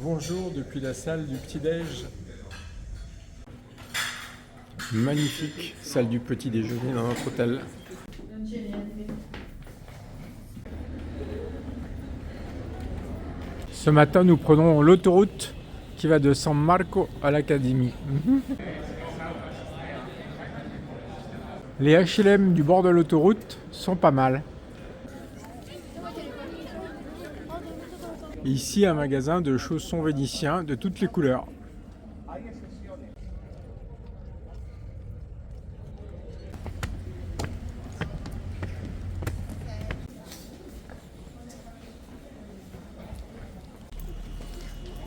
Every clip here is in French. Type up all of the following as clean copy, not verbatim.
Bonjour depuis la salle du petit-déj. Magnifique salle du petit-déjeuner dans notre hôtel. Ce matin, nous prenons l'autoroute qui va de San Marco à l'Académie. Les HLM du bord de l'autoroute sont pas mal. Ici, un magasin de chaussons vénitiens de toutes les couleurs.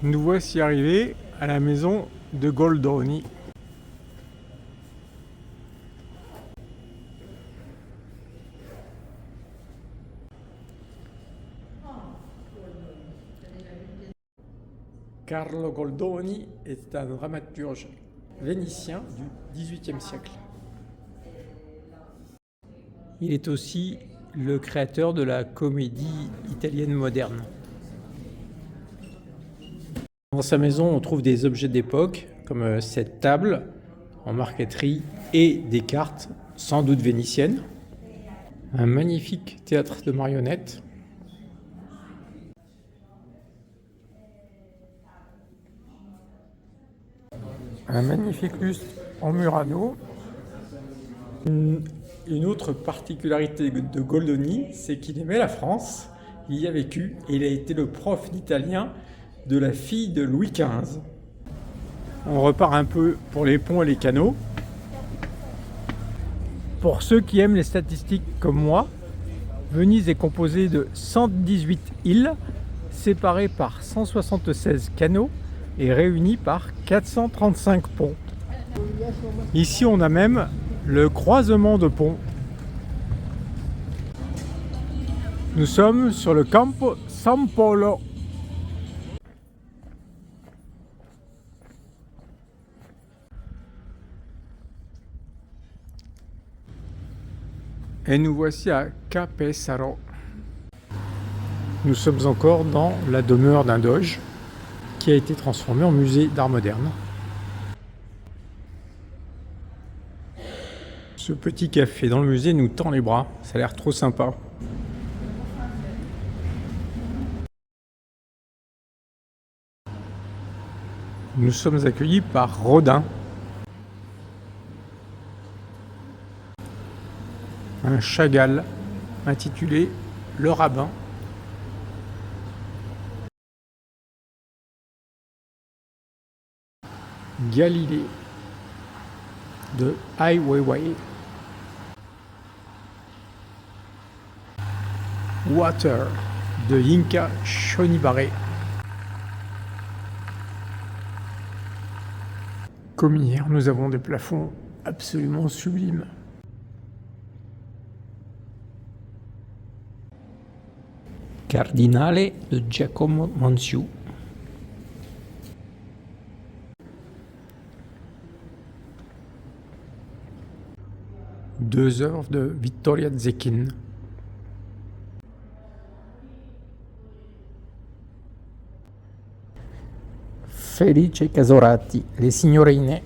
Nous voici arrivés à la maison de Goldoni. Carlo Goldoni est un dramaturge vénitien du XVIIIe siècle. Il est aussi le créateur de la comédie italienne moderne. Dans sa maison, on trouve des objets d'époque, comme cette table en marqueterie et des cartes, sans doute vénitiennes. Un magnifique théâtre de marionnettes. Un magnifique buste en Murano. Une autre particularité de Goldoni, c'est qu'il aimait la France, il y a vécu et il a été le prof d'italien de la fille de Louis XV. On repart un peu pour les ponts et les canaux. Pour ceux qui aiment les statistiques comme moi, Venise est composée de 118 îles, séparées par 176 canaux et réunies par 435 ponts. Ici, on a même le croisement de ponts. Nous sommes sur le Campo San Polo. Et nous voici à Capezzaro. Nous sommes encore dans la demeure d'un doge qui a été transformé en musée d'art moderne. Ce petit café dans le musée nous tend les bras, ça a l'air trop sympa. Nous sommes accueillis par Rodin. Un Chagall intitulé Le Rabbin. Galilée de Ai Weiwei. Water de Yinka Shonibare. Comme hier, nous avons des plafonds absolument sublimes. Cardinale de Giacomo Manciu. Deux œuvres de Vittoria Zecchin. Felice Casorati, Les Signorine.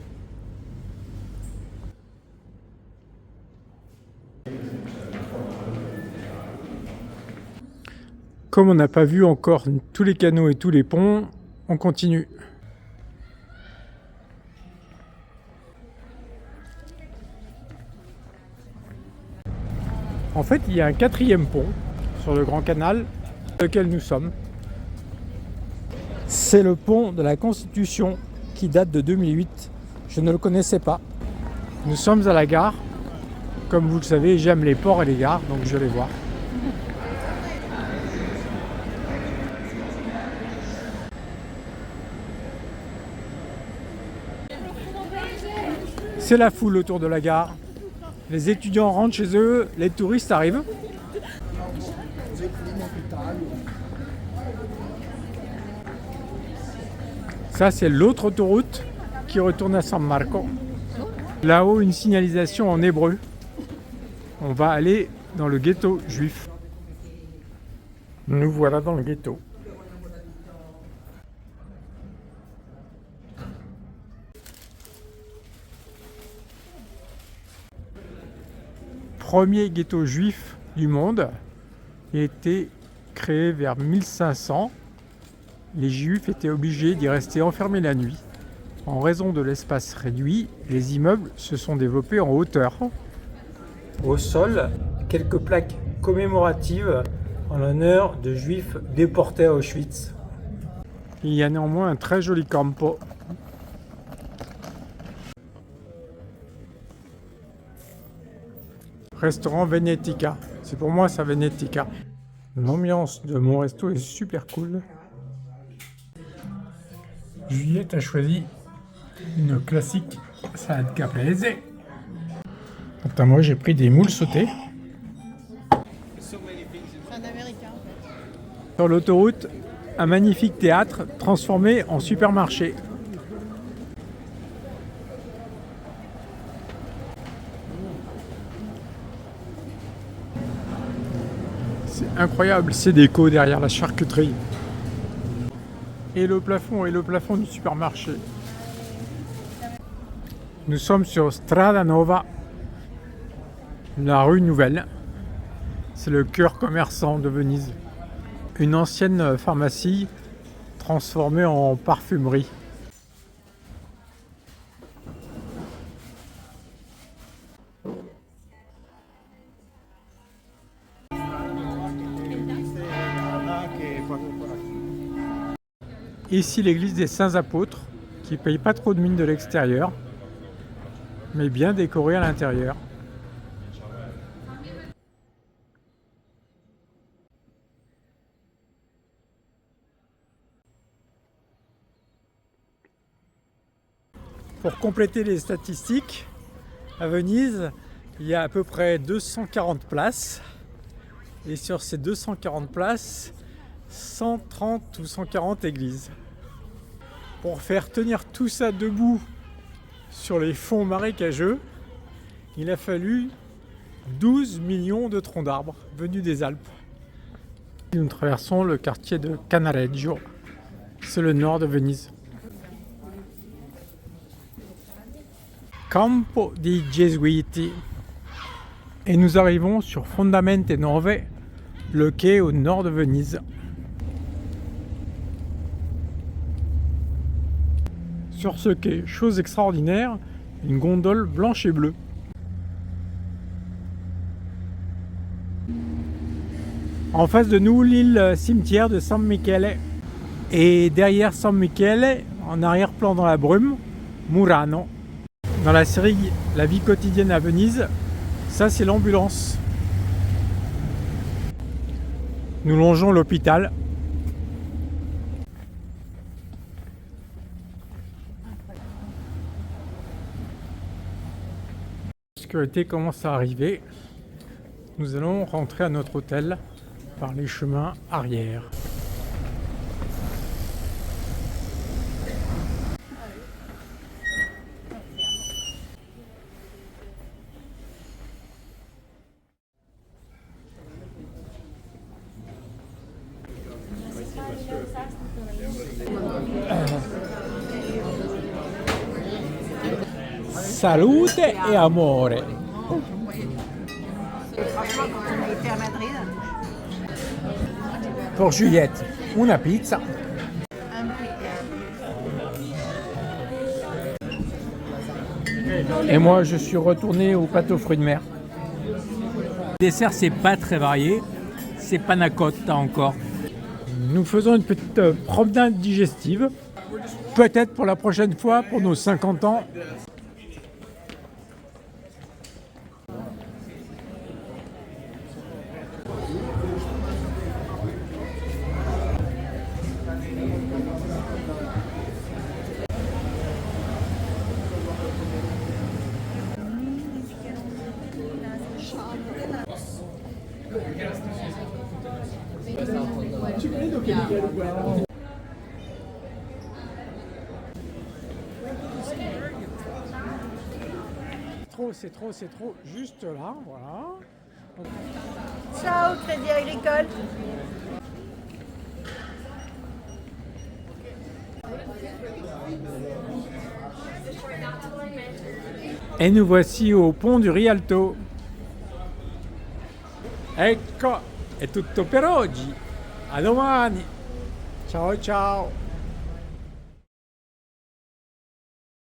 Comme on n'a pas vu encore tous les canaux et tous les ponts, on continue. En fait, il y a un quatrième pont sur le Grand Canal, sur lequel nous sommes. C'est le pont de la Constitution qui date de 2008. Je ne le connaissais pas. Nous sommes à la gare. Comme vous le savez, j'aime les ports et les gares, donc je vais voir. C'est la foule autour de la gare. Les étudiants rentrent chez eux, les touristes arrivent. Ça, c'est l'autre autoroute qui retourne à San Marco. Là-haut, une signalisation en hébreu. On va aller dans le ghetto juif. Nous voilà dans le ghetto. premier ghetto juif du monde. Il a été créé vers 1500. Les juifs étaient obligés d'y rester enfermés la nuit. En raison de l'espace réduit, les immeubles se sont développés en hauteur. Au sol, quelques plaques commémoratives en l'honneur de juifs déportés à Auschwitz. Il y a néanmoins un très joli campo. Restaurant Venetica. C'est pour moi ça Venetica. L'ambiance de mon resto est super cool. Juliette a choisi une classique salade caprese. Quant à moi, j'ai pris des moules sautés. C'est un américain. Sur l'autoroute, un magnifique théâtre transformé en supermarché. C'est incroyable ces décos derrière la charcuterie. Et le plafond du supermarché. Nous sommes sur Strada Nova, la rue Nouvelle. C'est le cœur commerçant de Venise. Une ancienne pharmacie transformée en parfumerie. Ici l'église des Saints Apôtres, qui ne paye pas trop de mine de l'extérieur, mais bien décorée à l'intérieur. Pour compléter les statistiques, à Venise, il y a à peu près 240 places. Et sur ces 240 places, 130 ou 140 églises. Pour faire tenir tout ça debout sur les fonds marécageux, il a fallu 12 millions de troncs d'arbres venus des Alpes. Nous traversons le quartier de Canareggio, c'est le nord de Venise. Campo di Gesuiti. Et nous arrivons sur Fondamente Nove, le quai au nord de Venise. Sur ce quai, chose extraordinaire, une gondole blanche et bleue. En face de nous, l'île cimetière de San Michele. Et derrière San Michele, en arrière-plan dans la brume, Murano. Dans la série La vie quotidienne à Venise, ça c'est l'ambulance. Nous longeons l'hôpital. La sécurité commence à arriver. Nous allons rentrer à notre hôtel par les chemins arrière. Salute et amore. Pour Juliette, una pizza. Et moi, je suis retourné au plateau fruits de mer. Le dessert, c'est pas très varié. C'est panna cotta encore. Nous faisons une petite promenade digestive. Peut-être pour la prochaine fois, pour nos 50 ans. C'est trop, juste là, voilà. Ciao, Crédit Agricole. Et nous voici au pont du Rialto. Ecco, è tutto per oggi. A domani. Ciao ciao.